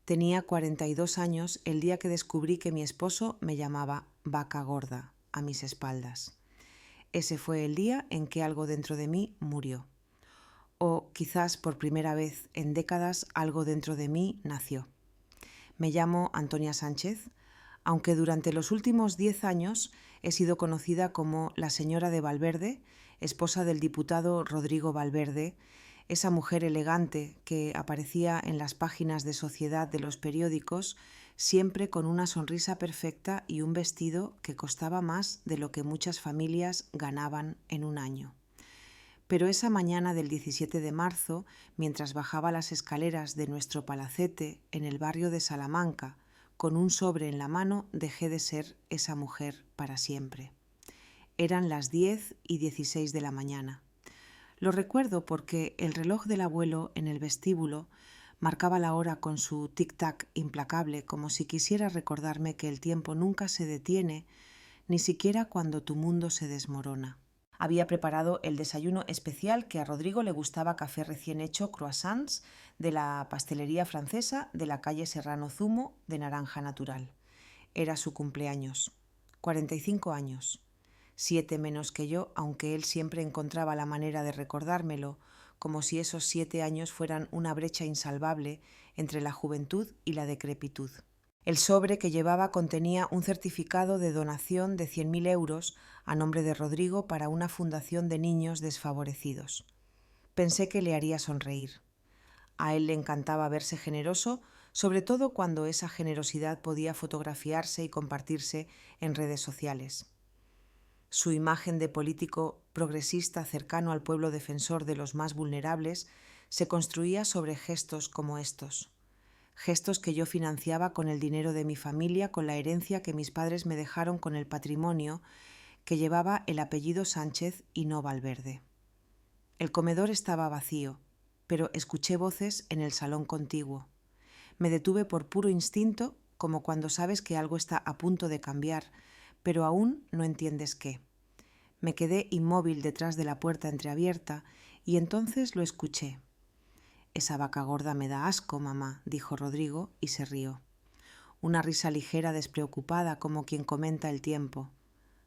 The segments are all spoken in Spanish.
Tenía 42 años el día que descubrí que mi esposo me llamaba vaca gorda a mis espaldas. Ese fue el día en que algo dentro de mí murió. O quizás por primera vez en décadas algo dentro de mí nació. Me llamo Antonia Sánchez, aunque durante los últimos 10 años he sido conocida como la señora de Valverde, esposa del diputado Rodrigo Valverde, esa mujer elegante que aparecía en las páginas de sociedad de los periódicos, siempre con una sonrisa perfecta y un vestido que costaba más de lo que muchas familias ganaban en un año. Pero esa mañana del 17 de marzo, mientras bajaba las escaleras de nuestro palacete en el barrio de Salamanca, con un sobre en la mano, dejé de ser esa mujer para siempre. Eran las 10:16 de la mañana. Lo recuerdo porque el reloj del abuelo en el vestíbulo marcaba la hora con su tic-tac implacable, como si quisiera recordarme que el tiempo nunca se detiene, ni siquiera cuando tu mundo se desmorona. Había preparado el desayuno especial que a Rodrigo le gustaba: café recién hecho, croissants de la pastelería francesa de la calle Serrano, zumo de naranja natural. Era su cumpleaños. 45 años. 7 menos que yo, aunque él siempre encontraba la manera de recordármelo, como si esos 7 años fueran una brecha insalvable entre la juventud y la decrepitud. El sobre que llevaba contenía un certificado de donación de 100.000 euros a nombre de Rodrigo para una fundación de niños desfavorecidos. Pensé que le haría sonreír. A él le encantaba verse generoso, sobre todo cuando esa generosidad podía fotografiarse y compartirse en redes sociales. Su imagen de político progresista cercano al pueblo defensor de los más vulnerables se construía sobre gestos como estos. Gestos que yo financiaba con el dinero de mi familia, con la herencia que mis padres me dejaron, con el patrimonio que llevaba el apellido Sánchez y no Valverde. El comedor estaba vacío, pero escuché voces en el salón contiguo. Me detuve por puro instinto, como cuando sabes que algo está a punto de cambiar, pero aún no entiendes qué. Me quedé inmóvil detrás de la puerta entreabierta y entonces lo escuché. «Esa vaca gorda me da asco, mamá», dijo Rodrigo y se rió. Una risa ligera, despreocupada, como quien comenta el tiempo.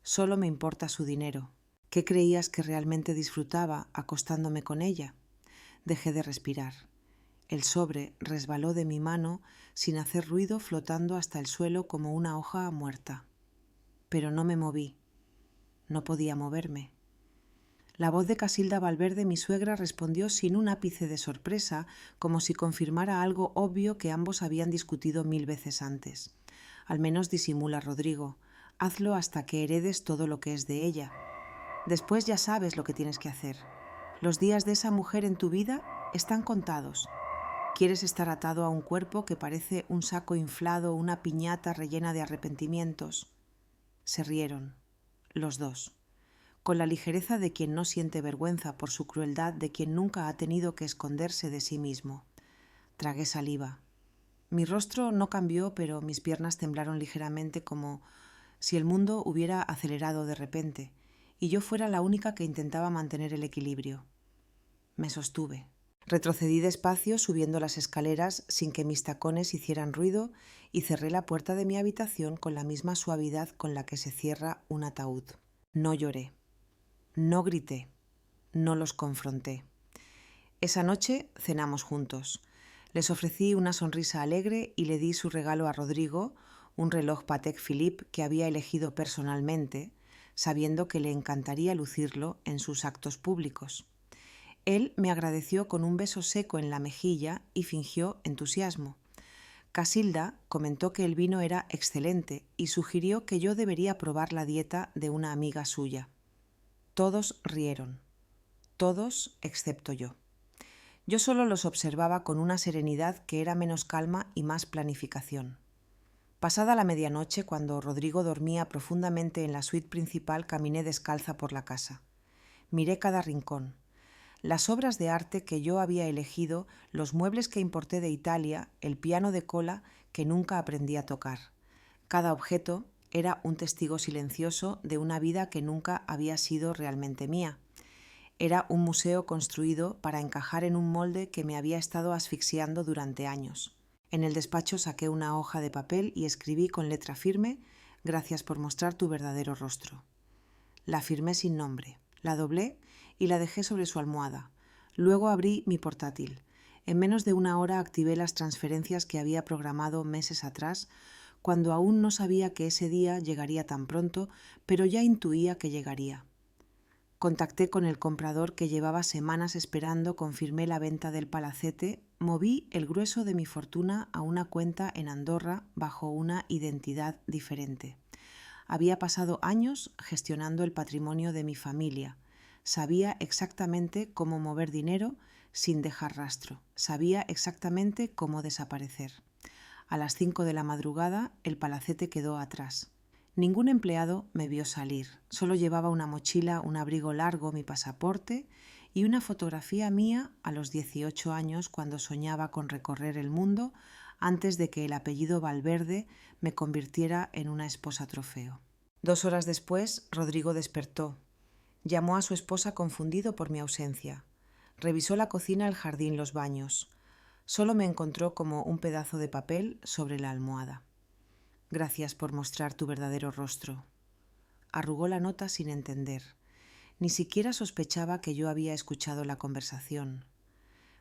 «Solo me importa su dinero. ¿Qué creías que realmente disfrutaba acostándome con ella?» Dejé de respirar. El sobre resbaló de mi mano sin hacer ruido, flotando hasta el suelo como una hoja muerta. Pero no me moví. No podía moverme. La voz de Casilda Valverde, mi suegra, respondió sin un ápice de sorpresa, como si confirmara algo obvio que ambos habían discutido 1000 veces antes. «Al menos disimula, Rodrigo. Hazlo hasta que heredes todo lo que es de ella. Después ya sabes lo que tienes que hacer. Los días de esa mujer en tu vida están contados. Quieres estar atado a un cuerpo que parece un saco inflado, una piñata rellena de arrepentimientos». Se rieron, los dos, con la ligereza de quien no siente vergüenza por su crueldad, de quien nunca ha tenido que esconderse de sí mismo. Tragué saliva. Mi rostro no cambió, pero mis piernas temblaron ligeramente, como si el mundo hubiera acelerado de repente y yo fuera la única que intentaba mantener el equilibrio. Me sostuve. Retrocedí despacio subiendo las escaleras sin que mis tacones hicieran ruido y cerré la puerta de mi habitación con la misma suavidad con la que se cierra un ataúd. No lloré. No grité. No los confronté. Esa noche cenamos juntos. Les ofrecí una sonrisa alegre y le di su regalo a Rodrigo, un reloj Patek Philippe que había elegido personalmente, sabiendo que le encantaría lucirlo en sus actos públicos. Él me agradeció con un beso seco en la mejilla y fingió entusiasmo. Casilda comentó que el vino era excelente y sugirió que yo debería probar la dieta de una amiga suya. Todos rieron. Todos excepto yo. Yo solo los observaba con una serenidad que era menos calma y más planificación. Pasada la medianoche, cuando Rodrigo dormía profundamente en la suite principal, caminé descalza por la casa. Miré cada rincón. Las obras de arte que yo había elegido, los muebles que importé de Italia, el piano de cola que nunca aprendí a tocar. Cada objeto era un testigo silencioso de una vida que nunca había sido realmente mía. Era un museo construido para encajar en un molde que me había estado asfixiando durante años. En el despacho saqué una hoja de papel y escribí con letra firme: «Gracias por mostrar tu verdadero rostro». La firmé sin nombre, la doblé y la dejé sobre su almohada. Luego abrí mi portátil. En menos de una hora activé las transferencias que había programado meses atrás, cuando aún no sabía que ese día llegaría tan pronto, pero ya intuía que llegaría. Contacté con el comprador que llevaba semanas esperando, confirmé la venta del palacete, moví el grueso de mi fortuna a una cuenta en Andorra bajo una identidad diferente. Había pasado años gestionando el patrimonio de mi familia. Sabía exactamente cómo mover dinero sin dejar rastro. Sabía exactamente cómo desaparecer. A las 5 de la madrugada el palacete quedó atrás. Ningún empleado me vio salir. Solo llevaba una mochila, un abrigo largo, mi pasaporte y una fotografía mía a los 18 años, cuando soñaba con recorrer el mundo antes de que el apellido Valverde me convirtiera en una esposa trofeo. 2 horas después, Rodrigo despertó. Llamó a su esposa confundido por mi ausencia. Revisó la cocina, el jardín, los baños. Solo me encontró como un pedazo de papel sobre la almohada. «Gracias por mostrar tu verdadero rostro». Arrugó la nota sin entender. Ni siquiera sospechaba que yo había escuchado la conversación.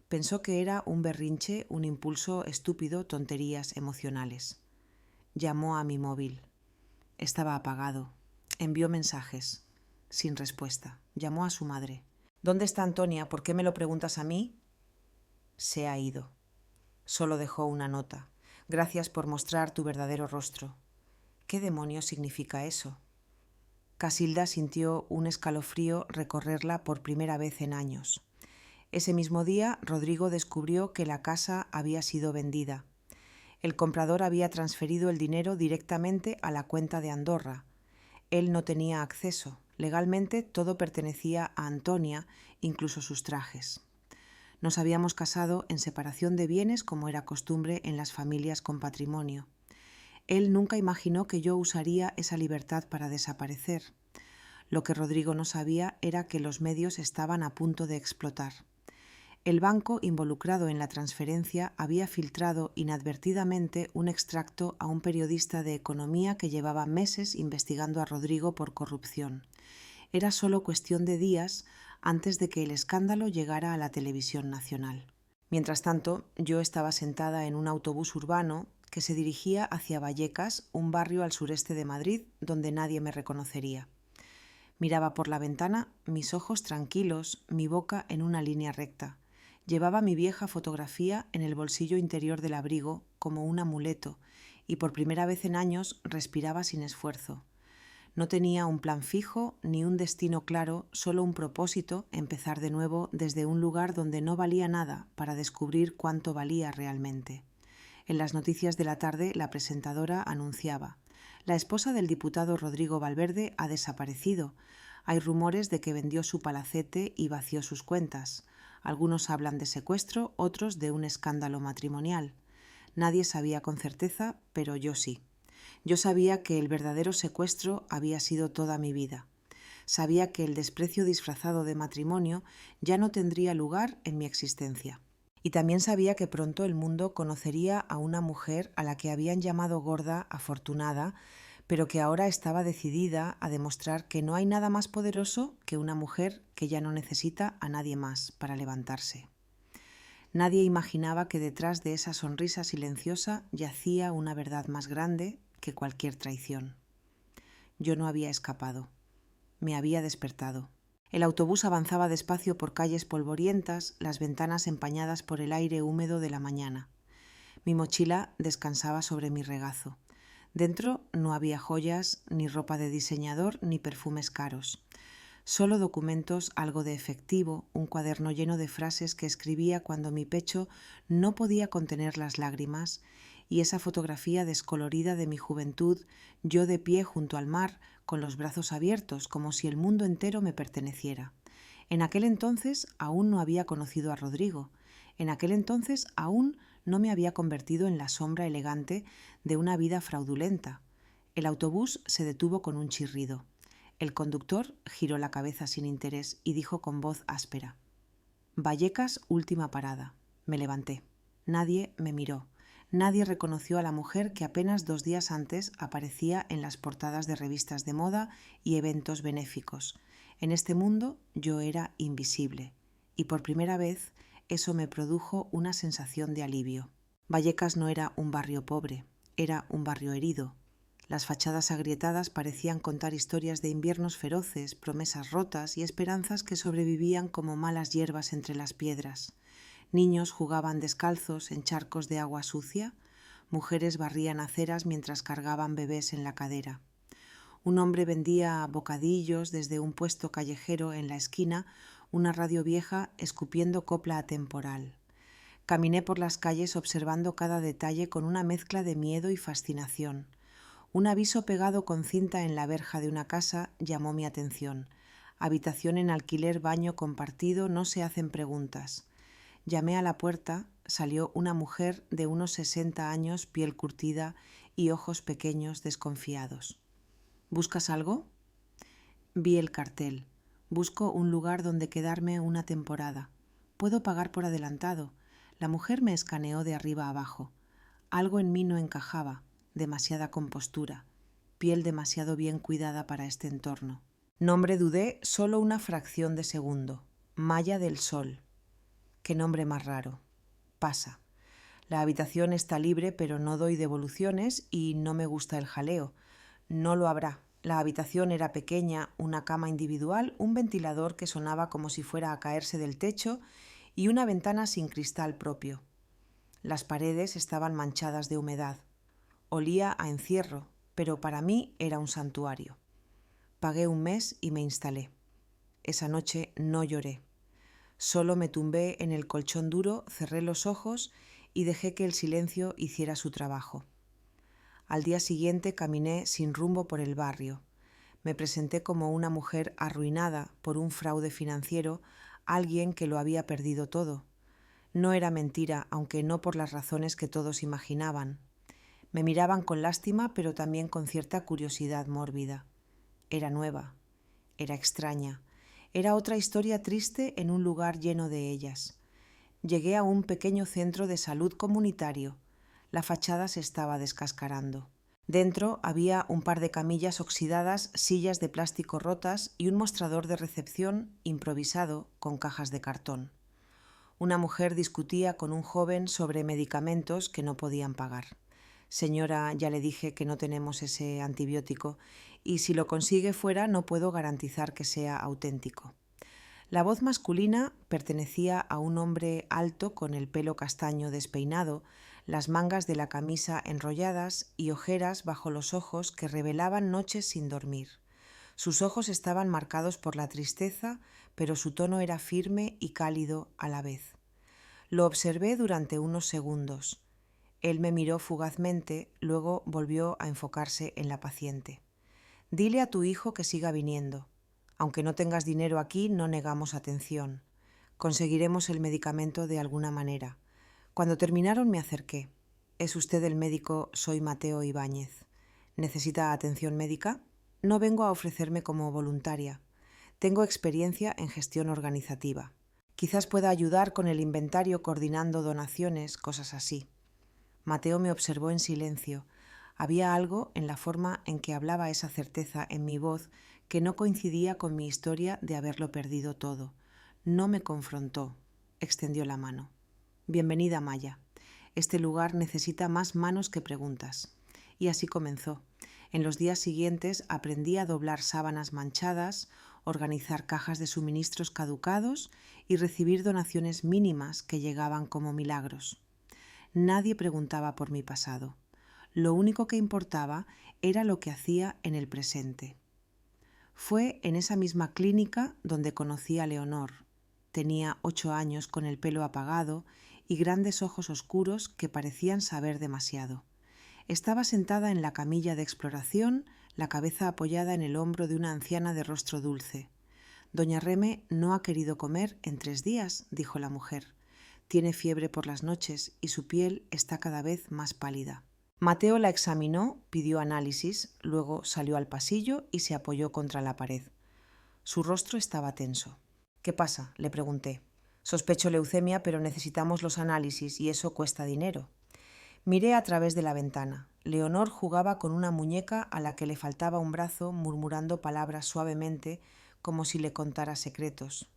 Pensó que era un berrinche, un impulso estúpido, tonterías emocionales. Llamó a mi móvil. Estaba apagado. Envió mensajes. Sin respuesta. Llamó a su madre. «¿Dónde está Antonia? ¿Por qué me lo preguntas a mí?» Se ha ido. Solo dejó una nota. «Gracias por mostrar tu verdadero rostro». ¿Qué demonios significa eso? Casilda sintió un escalofrío recorrerla por primera vez en años. Ese mismo día, Rodrigo descubrió que la casa había sido vendida. El comprador había transferido el dinero directamente a la cuenta de Andorra. Él no tenía acceso. Legalmente todo pertenecía a Antonia, incluso sus trajes. Nos habíamos casado en separación de bienes, como era costumbre en las familias con patrimonio. Él nunca imaginó que yo usaría esa libertad para desaparecer. Lo que Rodrigo no sabía era que los medios estaban a punto de explotar. El banco involucrado en la transferencia había filtrado inadvertidamente un extracto a un periodista de economía que llevaba meses investigando a Rodrigo por corrupción. Era solo cuestión de días antes de que el escándalo llegara a la televisión nacional. Mientras tanto, yo estaba sentada en un autobús urbano que se dirigía hacia Vallecas, un barrio al sureste de Madrid donde nadie me reconocería. Miraba por la ventana, mis ojos tranquilos, mi boca en una línea recta. Llevaba mi vieja fotografía en el bolsillo interior del abrigo como un amuleto y por primera vez en años respiraba sin esfuerzo. No tenía un plan fijo ni un destino claro, solo un propósito: empezar de nuevo desde un lugar donde no valía nada para descubrir cuánto valía realmente. En las noticias de la tarde, la presentadora anunciaba: «La esposa del diputado Rodrigo Valverde ha desaparecido. Hay rumores de que vendió su palacete y vació sus cuentas. Algunos hablan de secuestro, otros de un escándalo matrimonial. Nadie sabía con certeza, pero yo sí. Yo sabía que el verdadero secuestro había sido toda mi vida. Sabía que el desprecio disfrazado de matrimonio ya no tendría lugar en mi existencia. Y también sabía que pronto el mundo conocería a una mujer a la que habían llamado gorda, afortunada, pero que ahora estaba decidida a demostrar que no hay nada más poderoso que una mujer que ya no necesita a nadie más para levantarse». Nadie imaginaba que detrás de esa sonrisa silenciosa yacía una verdad más grande que cualquier traición. Yo no había escapado. Me había despertado. El autobús avanzaba despacio por calles polvorientas, las ventanas empañadas por el aire húmedo de la mañana. Mi mochila descansaba sobre mi regazo. Dentro no había joyas, ni ropa de diseñador, ni perfumes caros. Solo documentos, algo de efectivo, un cuaderno lleno de frases que escribía cuando mi pecho no podía contener las lágrimas, y esa fotografía descolorida de mi juventud, yo de pie junto al mar, con los brazos abiertos, como si el mundo entero me perteneciera. En aquel entonces aún no había conocido a Rodrigo. En aquel entonces aún no me había convertido en la sombra elegante de una vida fraudulenta. El autobús se detuvo con un chirrido. El conductor giró la cabeza sin interés y dijo con voz áspera: «Vallecas, última parada». Me levanté. Nadie me miró. Nadie reconoció a la mujer que apenas 2 días antes aparecía en las portadas de revistas de moda y eventos benéficos. En este mundo yo era invisible, y por primera vez eso me produjo una sensación de alivio. Vallecas no era un barrio pobre, era un barrio herido. Las fachadas agrietadas parecían contar historias de inviernos feroces, promesas rotas y esperanzas que sobrevivían como malas hierbas entre las piedras. Niños jugaban descalzos en charcos de agua sucia, mujeres barrían aceras mientras cargaban bebés en la cadera. Un hombre vendía bocadillos desde un puesto callejero en la esquina, una radio vieja escupiendo copla atemporal. Caminé por las calles observando cada detalle con una mezcla de miedo y fascinación. Un aviso pegado con cinta en la verja de una casa llamó mi atención. Habitación en alquiler, baño compartido, no se hacen preguntas. Llamé a la puerta, salió una mujer de unos 60 años, piel curtida y ojos pequeños desconfiados. ¿Buscas algo? Vi el cartel. Busco un lugar donde quedarme una temporada. Puedo pagar por adelantado. La mujer me escaneó de arriba a abajo. Algo en mí no encajaba, demasiada compostura, piel demasiado bien cuidada para este entorno. Nombre dudé solo una fracción de segundo. Maya del Sol. Qué nombre más raro. Pasa. La habitación está libre, pero no doy devoluciones y no me gusta el jaleo. No lo habrá. La habitación era pequeña, una cama individual, un ventilador que sonaba como si fuera a caerse del techo y una ventana sin cristal propio. Las paredes estaban manchadas de humedad. Olía a encierro, pero para mí era un santuario. Pagué un mes y me instalé. Esa noche no lloré. Solo me tumbé en el colchón duro, cerré los ojos y dejé que el silencio hiciera su trabajo. Al día siguiente caminé sin rumbo por el barrio. Me presenté como una mujer arruinada por un fraude financiero, alguien que lo había perdido todo. No era mentira, aunque no por las razones que todos imaginaban. Me miraban con lástima, pero también con cierta curiosidad mórbida. Era nueva, era extraña. Era otra historia triste en un lugar lleno de ellas. Llegué a un pequeño centro de salud comunitario. La fachada se estaba descascarando. Dentro había un par de camillas oxidadas, sillas de plástico rotas y un mostrador de recepción improvisado con cajas de cartón. Una mujer discutía con un joven sobre medicamentos que no podían pagar. Señora, ya le dije que no tenemos ese antibiótico y si lo consigue fuera no puedo garantizar que sea auténtico. La voz masculina pertenecía a un hombre alto con el pelo castaño despeinado, las mangas de la camisa enrolladas y ojeras bajo los ojos que revelaban noches sin dormir. Sus ojos estaban marcados por la tristeza, pero su tono era firme y cálido a la vez. Lo observé durante unos segundos. Él me miró fugazmente, luego volvió a enfocarse en la paciente. Dile a tu hijo que siga viniendo. Aunque no tengas dinero aquí, no negamos atención. Conseguiremos el medicamento de alguna manera. Cuando terminaron me acerqué. ¿Es usted el médico? Soy Mateo Ibáñez. ¿Necesita atención médica? No vengo a ofrecerme como voluntaria. Tengo experiencia en gestión organizativa. Quizás pueda ayudar con el inventario coordinando donaciones, cosas así. Mateo me observó en silencio. Había algo en la forma en que hablaba esa certeza en mi voz que no coincidía con mi historia de haberlo perdido todo. No me confrontó. Extendió la mano. Bienvenida, Maya. Este lugar necesita más manos que preguntas. Y así comenzó. En los días siguientes aprendí a doblar sábanas manchadas, organizar cajas de suministros caducados y recibir donaciones mínimas que llegaban como milagros. Nadie preguntaba por mi pasado. Lo único que importaba era lo que hacía en el presente. Fue en esa misma clínica donde conocí a Leonor. Tenía 8 años con el pelo apagado y grandes ojos oscuros que parecían saber demasiado. Estaba sentada en la camilla de exploración, la cabeza apoyada en el hombro de una anciana de rostro dulce. Doña Reme no ha querido comer en 3 días, dijo la mujer. Tiene fiebre por las noches y su piel está cada vez más pálida. Mateo la examinó, pidió análisis, luego salió al pasillo y se apoyó contra la pared. Su rostro estaba tenso. ¿Qué pasa?, le pregunté. Sospecho leucemia, pero necesitamos los análisis y eso cuesta dinero. Miré a través de la ventana. Leonor jugaba con una muñeca a la que le faltaba un brazo, murmurando palabras suavemente, como si le contara secretos.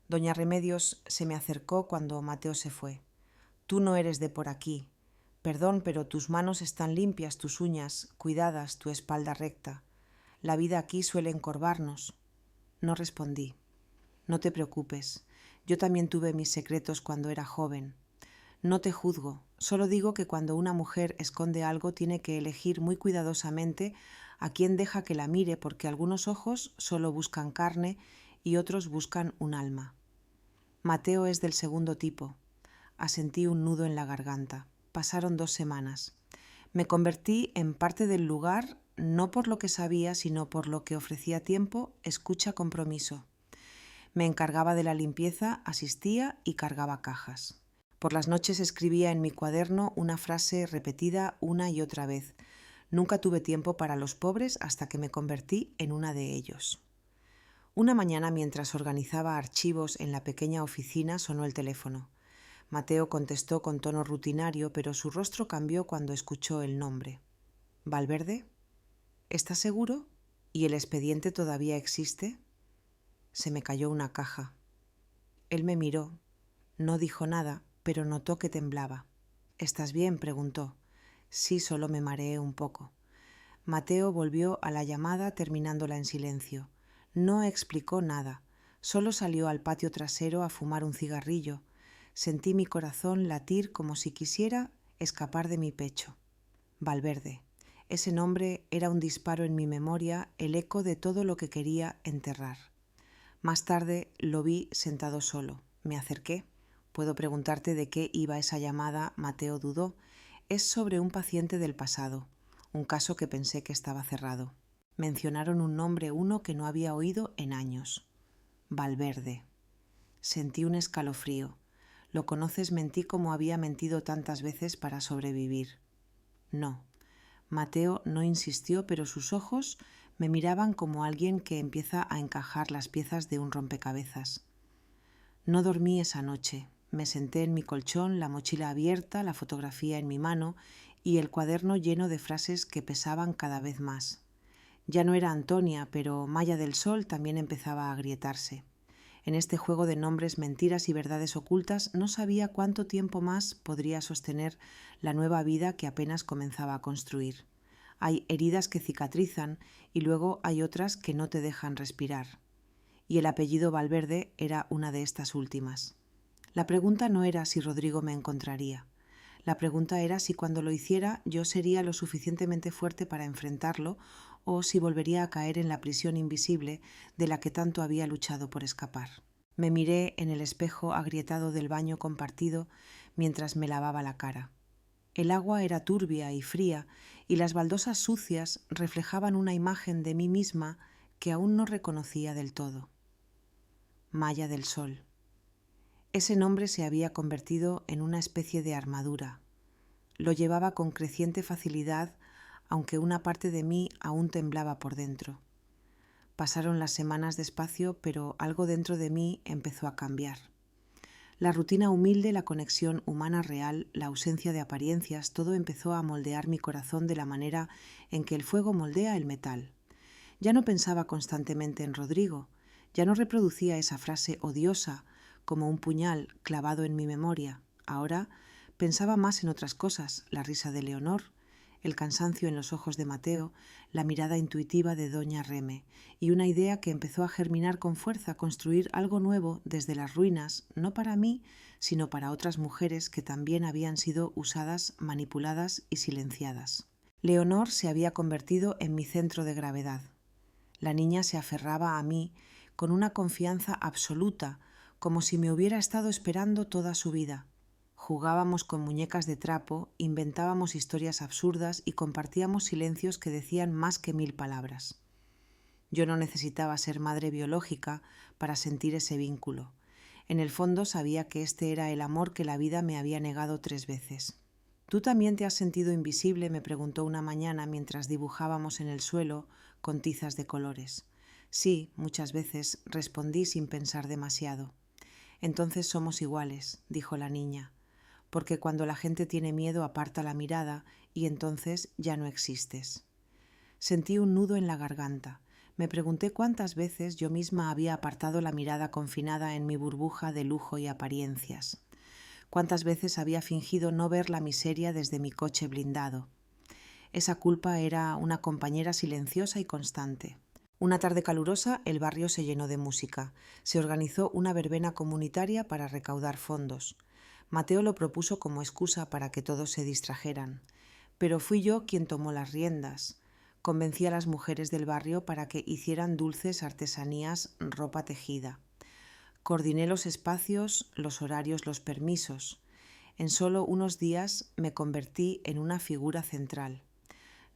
Doña Remedios se me acercó cuando Mateo se fue. Tú no eres de por aquí. Perdón, pero tus manos están limpias, tus uñas, cuidadas, tu espalda recta. La vida aquí suele encorvarnos. No respondí. No te preocupes. Yo también tuve mis secretos cuando era joven. No te juzgo, solo digo que cuando una mujer esconde algo tiene que elegir muy cuidadosamente a quién deja que la mire, porque algunos ojos solo buscan carne y otros buscan un alma. Mateo es del segundo tipo. Asentí un nudo en la garganta. Pasaron 2 semanas. Me convertí en parte del lugar, no por lo que sabía, sino por lo que ofrecía tiempo, escucha, compromiso. Me encargaba de la limpieza, asistía y cargaba cajas. Por las noches escribía en mi cuaderno una frase repetida una y otra vez. Nunca tuve tiempo para los pobres hasta que me convertí en una de ellos. Una mañana, mientras organizaba archivos en la pequeña oficina, sonó el teléfono. Mateo contestó con tono rutinario, pero su rostro cambió cuando escuchó el nombre. ¿Valverde? ¿Estás seguro? ¿Y el expediente todavía existe? Se me cayó una caja. Él me miró. No dijo nada, pero notó que temblaba. ¿Estás bien?, preguntó. Sí, solo me mareé un poco. Mateo volvió a la llamada terminándola en silencio. No explicó nada. Solo salió al patio trasero a fumar un cigarrillo. Sentí mi corazón latir como si quisiera escapar de mi pecho. Valverde. Ese nombre era un disparo en mi memoria, el eco de todo lo que quería enterrar. Más tarde lo vi sentado solo. Me acerqué. ¿Puedo preguntarte de qué iba esa llamada? Mateo dudó. Es sobre un paciente del pasado, un caso que pensé que estaba cerrado. Mencionaron un nombre, uno que no había oído en años. Valverde. Sentí un escalofrío. ¿Lo conoces? Mentí como había mentido tantas veces para sobrevivir. No. Mateo no insistió, pero sus ojos me miraban como alguien que empieza a encajar las piezas de un rompecabezas. No dormí esa noche. Me senté en mi colchón, la mochila abierta, la fotografía en mi mano y el cuaderno lleno de frases que pesaban cada vez más. Ya no era Antonia, pero Maya del Sol también empezaba a agrietarse. En este juego de nombres, mentiras y verdades ocultas no sabía cuánto tiempo más podría sostener la nueva vida que apenas comenzaba a construir. Hay heridas que cicatrizan y luego hay otras que no te dejan respirar. Y el apellido Valverde era una de estas últimas. La pregunta no era si Rodrigo me encontraría. La pregunta era si cuando lo hiciera yo sería lo suficientemente fuerte para enfrentarlo o si volvería a caer en la prisión invisible de la que tanto había luchado por escapar. Me miré en el espejo agrietado del baño compartido mientras me lavaba la cara. El agua era turbia y fría y las baldosas sucias reflejaban una imagen de mí misma que aún no reconocía del todo. Maya del Sol. Ese nombre se había convertido en una especie de armadura. Lo llevaba con creciente facilidad, aunque una parte de mí aún temblaba por dentro. Pasaron las semanas despacio, pero algo dentro de mí empezó a cambiar. La rutina humilde, la conexión humana real, la ausencia de apariencias, todo empezó a moldear mi corazón de la manera en que el fuego moldea el metal. Ya no pensaba constantemente en Rodrigo, ya no reproducía esa frase odiosa como un puñal clavado en mi memoria. Ahora pensaba más en otras cosas, la risa de Leonor, el cansancio en los ojos de Mateo, la mirada intuitiva de doña Reme, y una idea que empezó a germinar con fuerza, construir algo nuevo desde las ruinas, no para mí, sino para otras mujeres que también habían sido usadas, manipuladas y silenciadas. Leonor se había convertido en mi centro de gravedad. La niña se aferraba a mí con una confianza absoluta, como si me hubiera estado esperando toda su vida. Jugábamos con muñecas de trapo, inventábamos historias absurdas y compartíamos silencios que decían más que 1000 palabras. Yo no necesitaba ser madre biológica para sentir ese vínculo. En el fondo sabía que este era el amor que la vida me había negado 3 veces. ¿Tú también te has sentido invisible?, me preguntó una mañana mientras dibujábamos en el suelo con tizas de colores. Sí, muchas veces, respondí sin pensar demasiado. Entonces somos iguales, dijo la niña. porque cuando la gente tiene miedo aparta la mirada y entonces ya no existes. Sentí un nudo en la garganta. Me pregunté cuántas veces yo misma había apartado la mirada confinada en mi burbuja de lujo y apariencias. Cuántas veces había fingido no ver la miseria desde mi coche blindado. Esa culpa era una compañera silenciosa y constante. Una tarde calurosa, el barrio se llenó de música. Se organizó una verbena comunitaria para recaudar fondos. Mateo lo propuso como excusa para que todos se distrajeran. Pero fui yo quien tomó las riendas. Convencí a las mujeres del barrio para que hicieran dulces, artesanías, ropa tejida. Coordiné los espacios, los horarios, los permisos. En solo unos días me convertí en una figura central.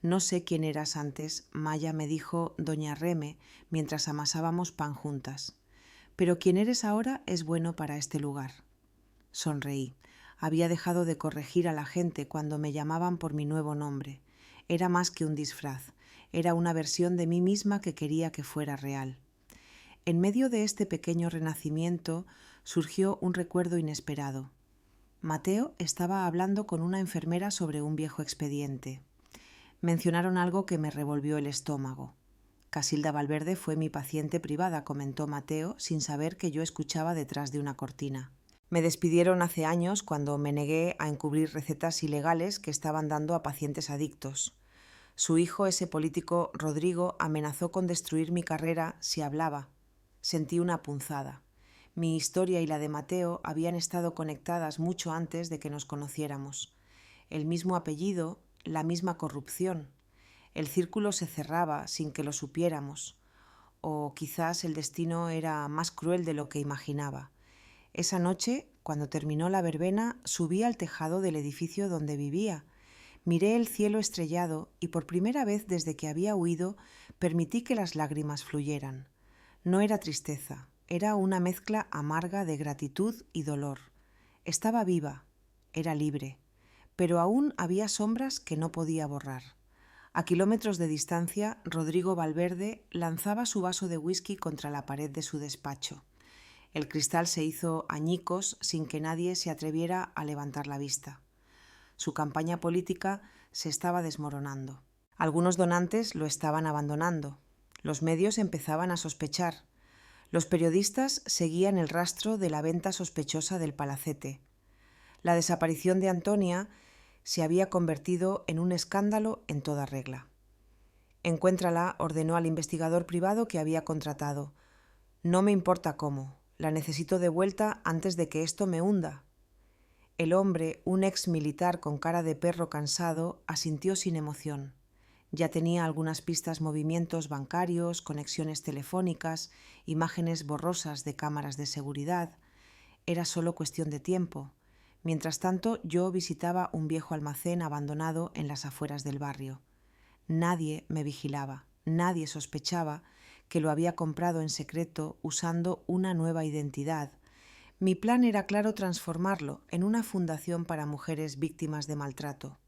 No sé quién eras antes, Maya me dijo doña Reme mientras amasábamos pan juntas. Pero quién eres ahora es bueno para este lugar. Sonreí. Había dejado de corregir a la gente cuando me llamaban por mi nuevo nombre. Era más que un disfraz. Era una versión de mí misma que quería que fuera real. En medio de este pequeño renacimiento surgió un recuerdo inesperado. Mateo estaba hablando con una enfermera sobre un viejo expediente. Mencionaron algo que me revolvió el estómago. Casilda Valverde fue mi paciente privada, comentó Mateo, sin saber que yo escuchaba detrás de una cortina. Me despidieron hace años cuando me negué a encubrir recetas ilegales que estaban dando a pacientes adictos. Su hijo, ese político Rodrigo, amenazó con destruir mi carrera si hablaba. Sentí una punzada. Mi historia y la de Mateo habían estado conectadas mucho antes de que nos conociéramos. El mismo apellido, la misma corrupción. El círculo se cerraba sin que lo supiéramos. O quizás el destino era más cruel de lo que imaginaba. Esa noche, cuando terminó la verbena, subí al tejado del edificio donde vivía. Miré el cielo estrellado y por primera vez desde que había huido permití que las lágrimas fluyeran. No era tristeza, era una mezcla amarga de gratitud y dolor. Estaba viva, era libre, pero aún había sombras que no podía borrar. A kilómetros de distancia, Rodrigo Valverde lanzaba su vaso de whisky contra la pared de su despacho. El cristal se hizo añicos sin que nadie se atreviera a levantar la vista. Su campaña política se estaba desmoronando. Algunos donantes lo estaban abandonando. Los medios empezaban a sospechar. Los periodistas seguían el rastro de la venta sospechosa del palacete. La desaparición de Antonia se había convertido en un escándalo en toda regla. Encuéntrala, ordenó al investigador privado que había contratado. No me importa cómo, la necesito de vuelta antes de que esto me hunda. El hombre, un ex militar con cara de perro cansado, asintió sin emoción. Ya tenía algunas pistas, movimientos bancarios, conexiones telefónicas, imágenes borrosas de cámaras de seguridad. Era solo cuestión de tiempo. Mientras tanto, yo visitaba un viejo almacén abandonado en las afueras del barrio. Nadie me vigilaba, nadie sospechaba que lo había comprado en secreto usando una nueva identidad. Mi plan era claro: transformarlo en una fundación para mujeres víctimas de maltrato.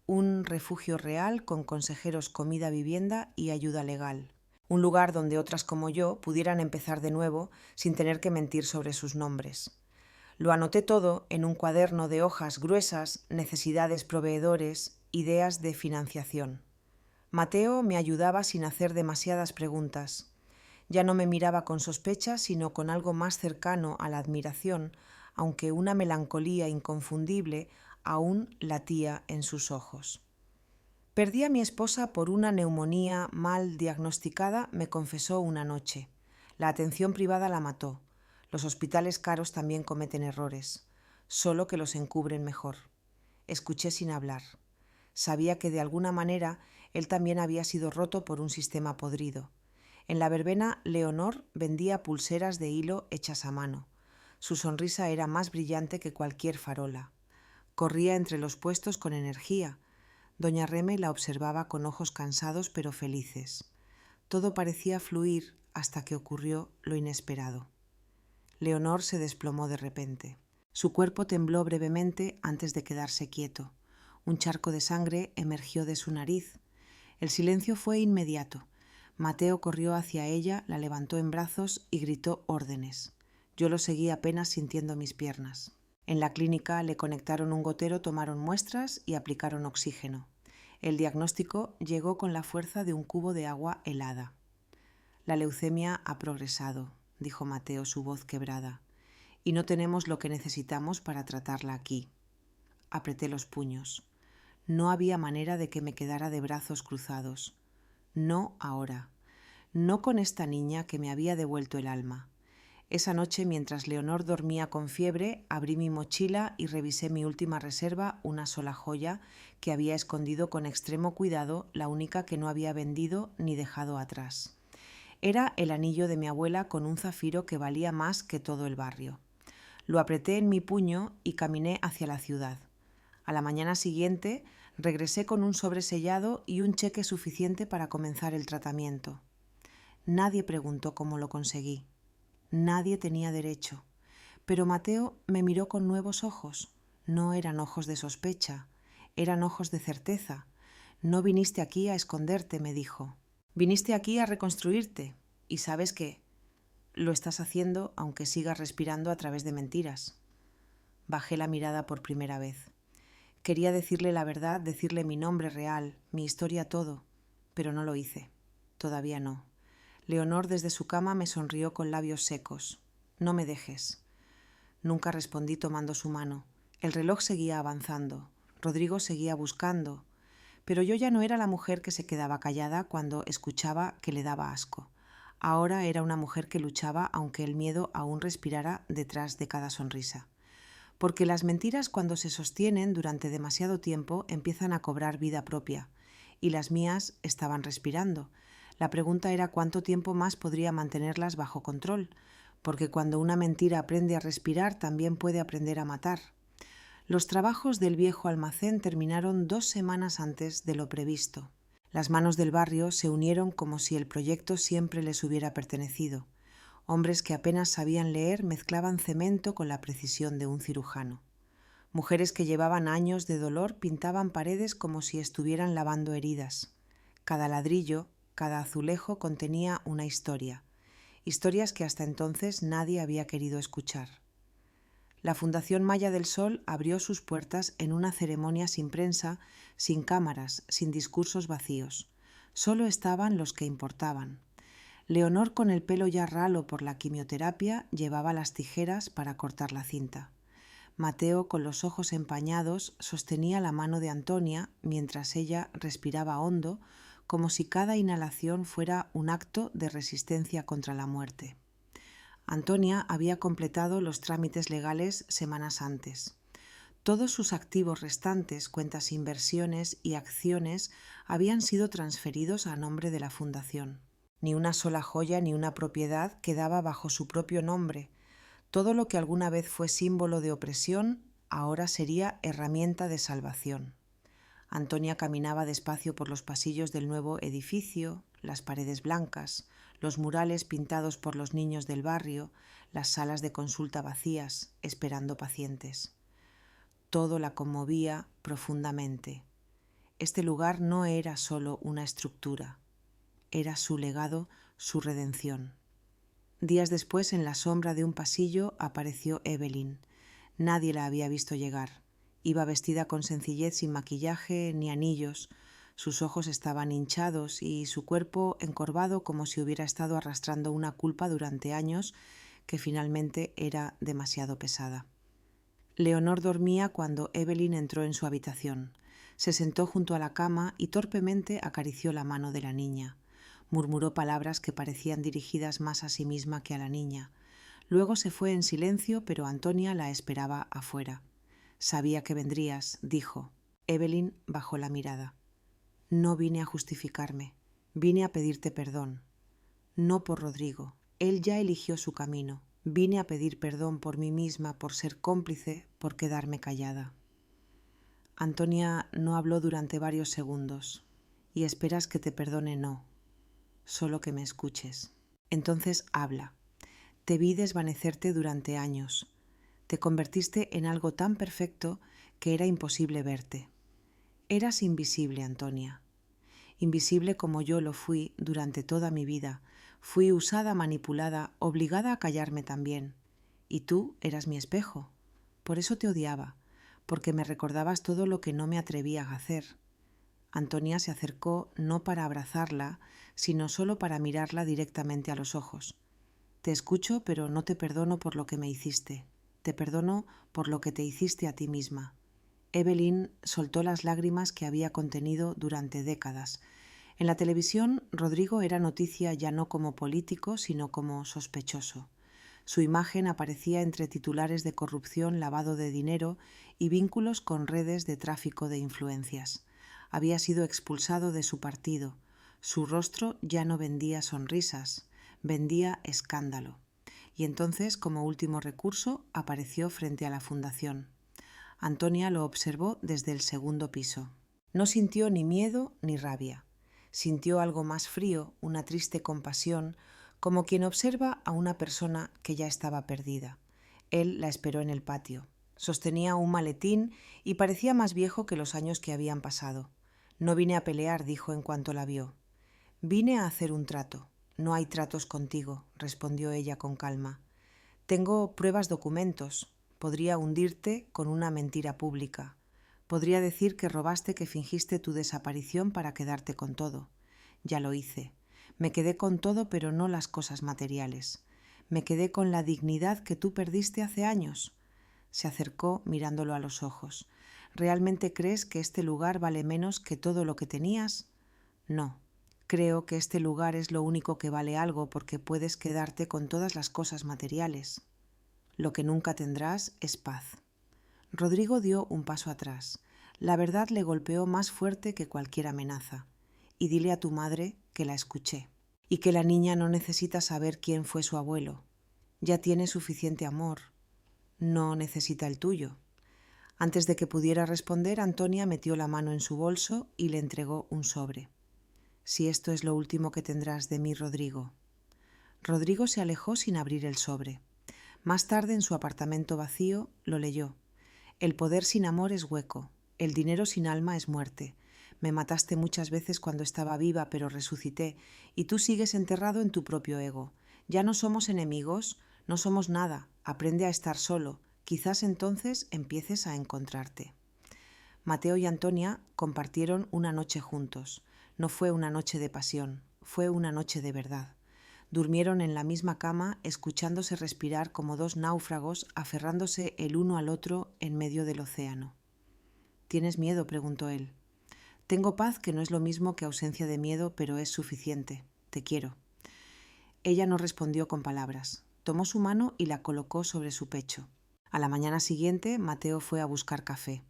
Un refugio real con consejeros, comida, vivienda y ayuda legal. Un lugar donde otras como yo pudieran empezar de nuevo sin tener que mentir sobre sus nombres. Lo anoté todo en un cuaderno de hojas gruesas: necesidades, proveedores, ideas de financiación. Mateo me ayudaba sin hacer demasiadas preguntas. Ya no me miraba con sospecha, sino con algo más cercano a la admiración, aunque una melancolía inconfundible aún latía en sus ojos. Perdí a mi esposa por una neumonía mal diagnosticada, me confesó una noche. La atención privada la mató. Los hospitales caros también cometen errores, solo que los encubren mejor. Escuché sin hablar. Sabía que de alguna manera él también había sido roto por un sistema podrido. En la verbena, Leonor vendía pulseras de hilo hechas a mano. Su sonrisa era más brillante que cualquier farola. Corría entre los puestos con energía. Doña Reme la observaba con ojos cansados pero felices. Todo parecía fluir hasta que ocurrió lo inesperado. Leonor se desplomó de repente. Su cuerpo tembló brevemente antes de quedarse quieto. Un charco de sangre emergió de su nariz. El silencio fue inmediato. Mateo corrió hacia ella, la levantó en brazos y gritó órdenes. Yo lo seguí apenas sintiendo mis piernas. En la clínica le conectaron un gotero, tomaron muestras y aplicaron oxígeno. El diagnóstico llegó con la fuerza de un cubo de agua helada. La leucemia ha progresado, dijo Mateo, su voz quebrada, y no tenemos lo que necesitamos para tratarla aquí. Apreté los puños. No había manera de que me quedara de brazos cruzados. No ahora. No con esta niña que me había devuelto el alma. Esa noche, mientras Leonor dormía con fiebre, abrí mi mochila y revisé mi última reserva, una sola joya que había escondido con extremo cuidado, la única que no había vendido ni dejado atrás. Era el anillo de mi abuela con un zafiro que valía más que todo el barrio. Lo apreté en mi puño y caminé hacia la ciudad. A la mañana siguiente regresé con un sobresellado y un cheque suficiente para comenzar el tratamiento. Nadie preguntó cómo lo conseguí. Nadie tenía derecho. Pero Mateo me miró con nuevos ojos. No eran ojos de sospecha, eran ojos de certeza. No viniste aquí a esconderte, me dijo. Viniste aquí a reconstruirte. ¿Y sabes qué? Lo estás haciendo aunque sigas respirando a través de mentiras. Bajé la mirada por primera vez. Quería decirle la verdad, decirle mi nombre real, mi historia, todo, pero no lo hice. Todavía no. Leonor desde su cama me sonrió con labios secos. No me dejes. Nunca respondí tomando su mano. El reloj seguía avanzando. Rodrigo seguía buscando. Pero yo ya no era la mujer que se quedaba callada cuando escuchaba que le daba asco. Ahora era una mujer que luchaba aunque el miedo aún respirara detrás de cada sonrisa. Porque las mentiras, cuando se sostienen durante demasiado tiempo, empiezan a cobrar vida propia. Y las mías estaban respirando. La pregunta era cuánto tiempo más podría mantenerlas bajo control, porque cuando una mentira aprende a respirar, también puede aprender a matar. Los trabajos del viejo almacén terminaron 2 semanas antes de lo previsto. Las manos del barrio se unieron como si el proyecto siempre les hubiera pertenecido. Hombres que apenas sabían leer mezclaban cemento con la precisión de un cirujano. Mujeres que llevaban años de dolor pintaban paredes como si estuvieran lavando heridas. Cada ladrillo, cada azulejo contenía una historia, historias que hasta entonces nadie había querido escuchar. La Fundación Maya del Sol abrió sus puertas en una ceremonia sin prensa, sin cámaras, sin discursos vacíos. Solo estaban los que importaban. Leonor, con el pelo ya ralo por la quimioterapia, llevaba las tijeras para cortar la cinta. Mateo, con los ojos empañados, sostenía la mano de Antonia mientras ella respiraba hondo, como si cada inhalación fuera un acto de resistencia contra la muerte. Antonia había completado los trámites legales semanas antes. Todos sus activos restantes, cuentas, inversiones y acciones habían sido transferidos a nombre de la fundación. Ni una sola joya ni una propiedad quedaba bajo su propio nombre. Todo lo que alguna vez fue símbolo de opresión, ahora sería herramienta de salvación. Antonia caminaba despacio por los pasillos del nuevo edificio, las paredes blancas, los murales pintados por los niños del barrio, las salas de consulta vacías, esperando pacientes. Todo la conmovía profundamente. Este lugar no era solo una estructura, era su legado, su redención. Días después, en la sombra de un pasillo, apareció Evelyn. Nadie la había visto llegar. Iba vestida con sencillez, sin maquillaje ni anillos. Sus ojos estaban hinchados y su cuerpo encorvado como si hubiera estado arrastrando una culpa durante años que finalmente era demasiado pesada. Leonor dormía cuando Evelyn entró en su habitación. Se sentó junto a la cama y torpemente acarició la mano de la niña. Murmuró palabras que parecían dirigidas más a sí misma que a la niña. Luego se fue en silencio, pero Antonia la esperaba afuera. «Sabía que vendrías», dijo. Evelyn bajó la mirada. «No vine a justificarme, vine a pedirte perdón. No por Rodrigo, él ya eligió su camino. Vine a pedir perdón por mí misma, por ser cómplice, por quedarme callada». Antonia no habló durante varios segundos. «¿Y esperas que te perdone?» «No, solo que me escuches». «Entonces habla». «Te vi desvanecerte durante años. Te convertiste en algo tan perfecto que era imposible verte. Eras invisible, Antonia. Invisible como yo lo fui durante toda mi vida. Fui usada, manipulada, obligada a callarme también. Y tú eras mi espejo. Por eso te odiaba, porque me recordabas todo lo que no me atrevía a hacer. Antonia se acercó no para abrazarla, sino solo para mirarla directamente a los ojos. Te escucho, pero no te perdono por lo que me hiciste. Te perdono por lo que te hiciste a ti misma. Evelyn soltó las lágrimas que había contenido durante décadas. En la televisión, Rodrigo era noticia ya no como político, sino como sospechoso. Su imagen aparecía entre titulares de corrupción, lavado de dinero y vínculos con redes de tráfico de influencias. Había sido expulsado de su partido. Su rostro ya no vendía sonrisas, vendía escándalo. Y entonces, como último recurso, apareció frente a la fundación. Antonia lo observó desde el segundo piso. No sintió ni miedo ni rabia. Sintió algo más frío, una triste compasión, como quien observa a una persona que ya estaba perdida. Él la esperó en el patio. Sostenía un maletín y parecía más viejo que los años que habían pasado. No vine a pelear, dijo en cuanto la vio. Vine a hacer un trato. No hay tratos contigo, respondió ella con calma. Tengo pruebas, documentos. Podría hundirte con una mentira pública. Podría decir que robaste, que fingiste tu desaparición para quedarte con todo. Ya lo hice. Me quedé con todo, pero no las cosas materiales. Me quedé con la dignidad que tú perdiste hace años. Se acercó mirándolo a los ojos. ¿Realmente crees que este lugar vale menos que todo lo que tenías? No. Creo que este lugar es lo único que vale algo porque puedes quedarte con todas las cosas materiales. Lo que nunca tendrás es paz. Rodrigo dio un paso atrás. La verdad le golpeó más fuerte que cualquier amenaza. Y dile a tu madre que la escuché. Y que la niña no necesita saber quién fue su abuelo. Ya tiene suficiente amor. No necesita el tuyo. Antes de que pudiera responder, Antonia metió la mano en su bolso y le entregó un sobre. Si esto es lo último que tendrás de mí, Rodrigo. Rodrigo se alejó sin abrir el sobre. Más tarde, en su apartamento vacío, lo leyó. El poder sin amor es hueco. El dinero sin alma es muerte. Me mataste muchas veces cuando estaba viva, pero resucité, y tú sigues enterrado en tu propio ego. Ya no somos enemigos, no somos nada. Aprende a estar solo. Quizás entonces empieces a encontrarte. Mateo y Antonia compartieron una noche juntos. No fue una noche de pasión, fue una noche de verdad. Durmieron en la misma cama, escuchándose respirar como dos náufragos, aferrándose el uno al otro en medio del océano. ¿Tienes miedo?, preguntó él. Tengo paz, que no es lo mismo que ausencia de miedo, pero es suficiente. Te quiero. Ella no respondió con palabras. Tomó su mano y la colocó sobre su pecho. A la mañana siguiente, Mateo fue a buscar café.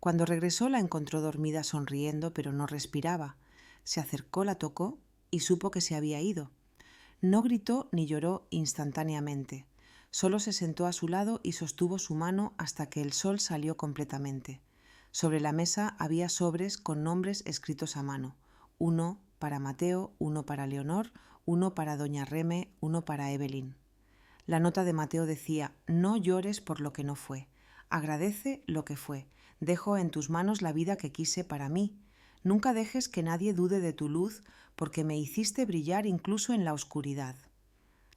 Cuando regresó, la encontró dormida, sonriendo, pero no respiraba. Se acercó, la tocó y supo que se había ido. No gritó ni lloró instantáneamente. Solo se sentó a su lado y sostuvo su mano hasta que el sol salió completamente. Sobre la mesa había sobres con nombres escritos a mano. Uno para Mateo, uno para Leonor, uno para doña Reme, uno para Evelyn. La nota de Mateo decía: no llores por lo que no fue. Agradece lo que fue. Dejo en tus manos la vida que quise para mí. Nunca dejes que nadie dude de tu luz, porque me hiciste brillar incluso en la oscuridad.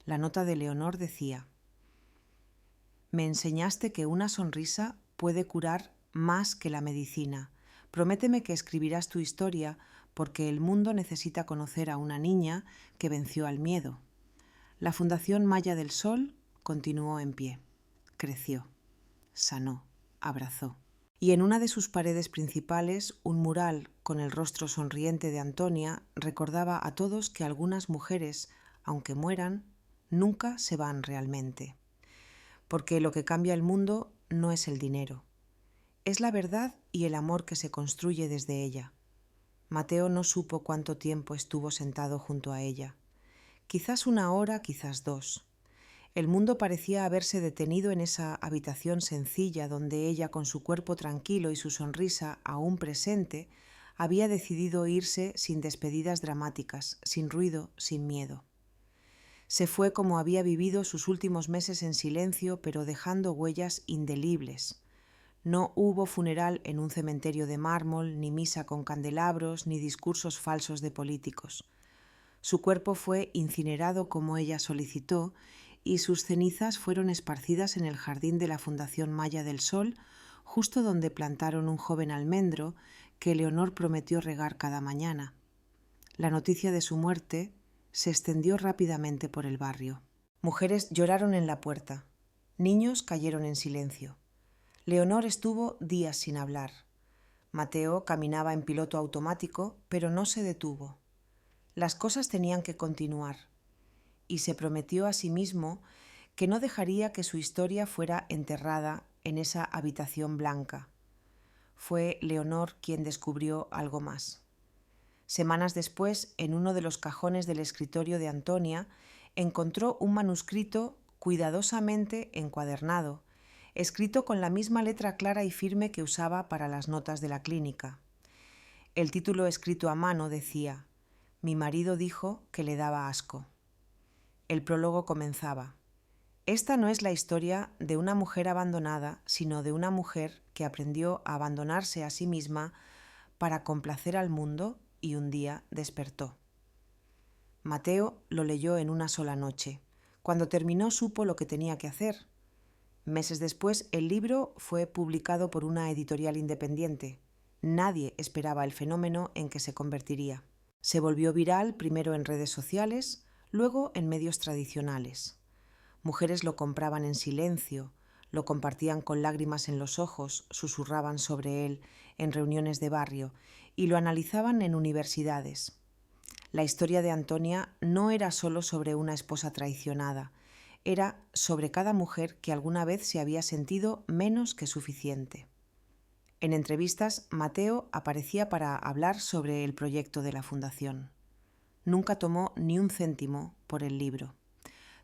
La nota de Leonor decía: me enseñaste que una sonrisa puede curar más que la medicina. Prométeme que escribirás tu historia, porque el mundo necesita conocer a una niña que venció al miedo. La Fundación Maya del Sol continuó en pie. Creció, sanó, abrazó. Y en una de sus paredes principales, un mural con el rostro sonriente de Antonia recordaba a todos que algunas mujeres, aunque mueran, nunca se van realmente. Porque lo que cambia el mundo no es el dinero, es la verdad y el amor que se construye desde ella. Mateo no supo cuánto tiempo estuvo sentado junto a ella. Quizás 1 hora, quizás 2. El mundo parecía haberse detenido en esa habitación sencilla donde ella, con su cuerpo tranquilo y su sonrisa aún presente, había decidido irse sin despedidas dramáticas, sin ruido, sin miedo. Se fue como había vivido sus últimos meses en silencio, pero dejando huellas indelebles. No hubo funeral en un cementerio de mármol, ni misa con candelabros, ni discursos falsos de políticos. Su cuerpo fue incinerado como ella solicitó, y sus cenizas fueron esparcidas en el jardín de la Fundación Maya del Sol, justo donde plantaron un joven almendro que Leonor prometió regar cada mañana. La noticia de su muerte se extendió rápidamente por el barrio. Mujeres lloraron en la puerta. Niños cayeron en silencio. Leonor estuvo días sin hablar. Mateo caminaba en piloto automático, pero no se detuvo. Las cosas tenían que continuar, y se prometió a sí mismo que no dejaría que su historia fuera enterrada en esa habitación blanca. Fue Leonor quien descubrió algo más. Semanas después, en uno de los cajones del escritorio de Antonia, encontró un manuscrito cuidadosamente encuadernado, escrito con la misma letra clara y firme que usaba para las notas de la clínica. El título escrito a mano decía: «Mi marido dijo que le daba asco». El prólogo comenzaba: «Esta no es la historia de una mujer abandonada, sino de una mujer que aprendió a abandonarse a sí misma para complacer al mundo y un día despertó». Mateo lo leyó en una sola noche. Cuando terminó supo lo que tenía que hacer. Meses después, el libro fue publicado por una editorial independiente. Nadie esperaba el fenómeno en que se convertiría. Se volvió viral primero en redes sociales, luego en medios tradicionales. Mujeres lo compraban en silencio, lo compartían con lágrimas en los ojos, susurraban sobre él en reuniones de barrio y lo analizaban en universidades. La historia de Antonia no era solo sobre una esposa traicionada, era sobre cada mujer que alguna vez se había sentido menos que suficiente. En entrevistas, Mateo aparecía para hablar sobre el proyecto de la Fundación. Nunca tomó ni un céntimo por el libro.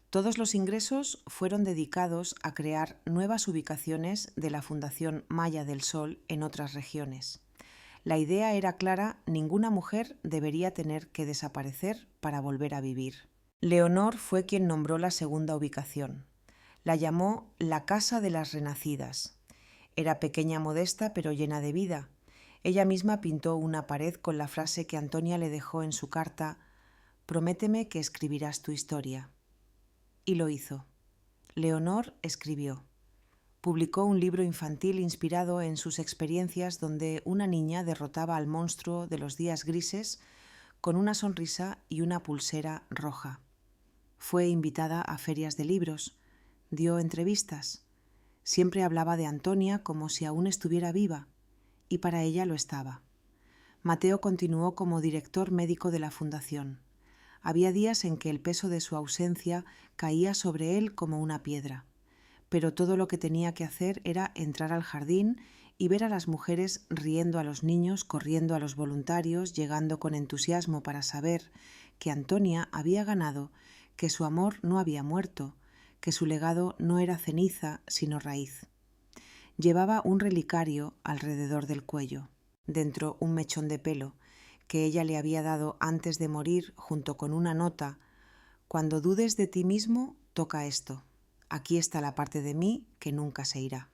Todos los ingresos fueron dedicados a crear nuevas ubicaciones de la Fundación Maya del Sol en otras regiones. La idea era clara: ninguna mujer debería tener que desaparecer para volver a vivir. Leonor fue quien nombró la segunda ubicación. La llamó la Casa de las Renacidas. Era pequeña, modesta, pero llena de vida. Ella misma pintó una pared con la frase que Antonia le dejó en su carta: «Prométeme que escribirás tu historia». Y lo hizo. Leonor escribió. Publicó un libro infantil inspirado en sus experiencias, donde una niña derrotaba al monstruo de los días grises con una sonrisa y una pulsera roja. Fue invitada a ferias de libros, dio entrevistas. Siempre hablaba de Antonia como si aún estuviera viva, y para ella lo estaba. Mateo continuó como director médico de la Fundación. Había días en que el peso de su ausencia caía sobre él como una piedra, pero todo lo que tenía que hacer era entrar al jardín y ver a las mujeres riendo a los niños, corriendo a los voluntarios, llegando con entusiasmo para saber que Antonia había ganado, que su amor no había muerto, que su legado no era ceniza, sino raíz. Llevaba un relicario alrededor del cuello, dentro un mechón de pelo, que ella le había dado antes de morir, junto con una nota: «Cuando dudes de ti mismo, toca esto. Aquí está la parte de mí que nunca se irá».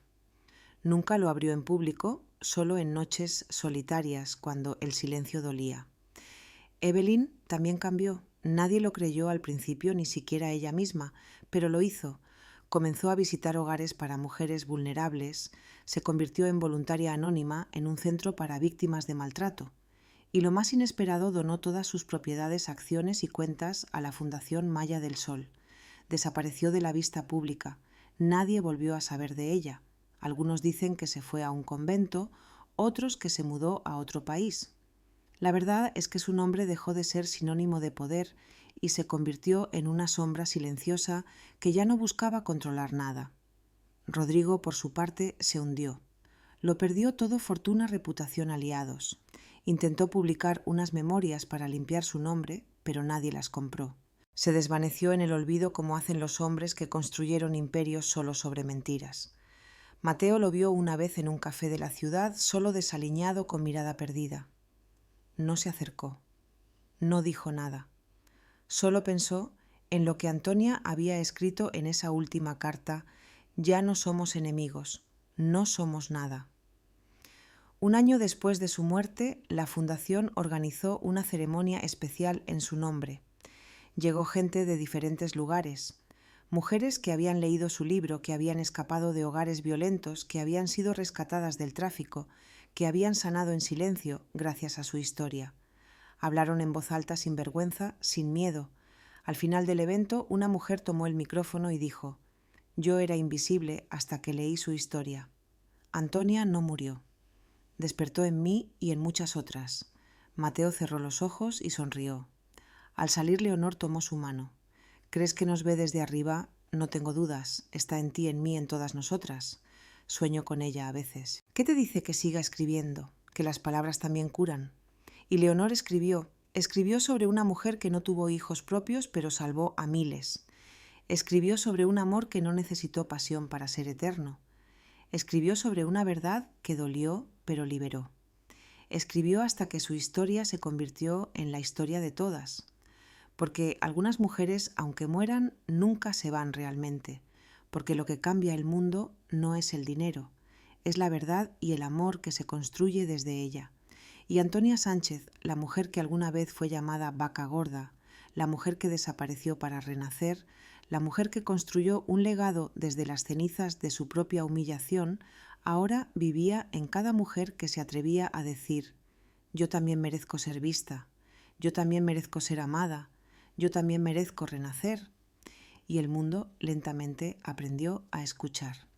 Nunca lo abrió en público, solo en noches solitarias, cuando el silencio dolía. Evelyn también cambió. Nadie lo creyó al principio, ni siquiera ella misma, pero lo hizo. Comenzó a visitar hogares para mujeres vulnerables, se convirtió en voluntaria anónima en un centro para víctimas de maltrato. Y lo más inesperado, donó todas sus propiedades, acciones y cuentas a la Fundación Maya del Sol. Desapareció de la vista pública. Nadie volvió a saber de ella. Algunos dicen que se fue a un convento, otros que se mudó a otro país. La verdad es que su nombre dejó de ser sinónimo de poder y se convirtió en una sombra silenciosa que ya no buscaba controlar nada. Rodrigo, por su parte, se hundió. Lo perdió todo: fortuna, reputación, aliados. Intentó publicar unas memorias para limpiar su nombre, pero nadie las compró. Se desvaneció en el olvido, como hacen los hombres que construyeron imperios solo sobre mentiras. Mateo lo vio una vez en un café de la ciudad, solo desaliñado, con mirada perdida. No se acercó. No dijo nada. Solo pensó en lo que Antonia había escrito en esa última carta: «Ya no somos enemigos, no somos nada». Un año después de su muerte, la Fundación organizó una ceremonia especial en su nombre. Llegó gente de diferentes lugares. Mujeres que habían leído su libro, que habían escapado de hogares violentos, que habían sido rescatadas del tráfico, que habían sanado en silencio gracias a su historia. Hablaron en voz alta, sin vergüenza, sin miedo. Al final del evento, una mujer tomó el micrófono y dijo: «Yo era invisible hasta que leí su historia». Antonia no murió. Despertó en mí y en muchas otras. Mateo cerró los ojos y sonrió. Al salir, Leonor tomó su mano. «¿Crees que nos ve desde arriba? No tengo dudas. Está en ti, en mí, en todas nosotras. Sueño con ella a veces». «¿Qué te dice que siga escribiendo? Que las palabras también curan». Y Leonor escribió sobre una mujer que no tuvo hijos propios, pero salvó a miles. Escribió sobre un amor que no necesitó pasión para ser eterno. Escribió sobre una verdad que dolió, pero liberó. Escribió hasta que su historia se convirtió en la historia de todas. Porque algunas mujeres, aunque mueran, nunca se van realmente. Porque lo que cambia el mundo no es el dinero, es la verdad y el amor que se construye desde ella. Y Antonia Sánchez, la mujer que alguna vez fue llamada vaca gorda, la mujer que desapareció para renacer, la mujer que construyó un legado desde las cenizas de su propia humillación, ahora vivía en cada mujer que se atrevía a decir: «Yo también merezco ser vista, yo también merezco ser amada, yo también merezco renacer». Y el mundo lentamente aprendió a escuchar.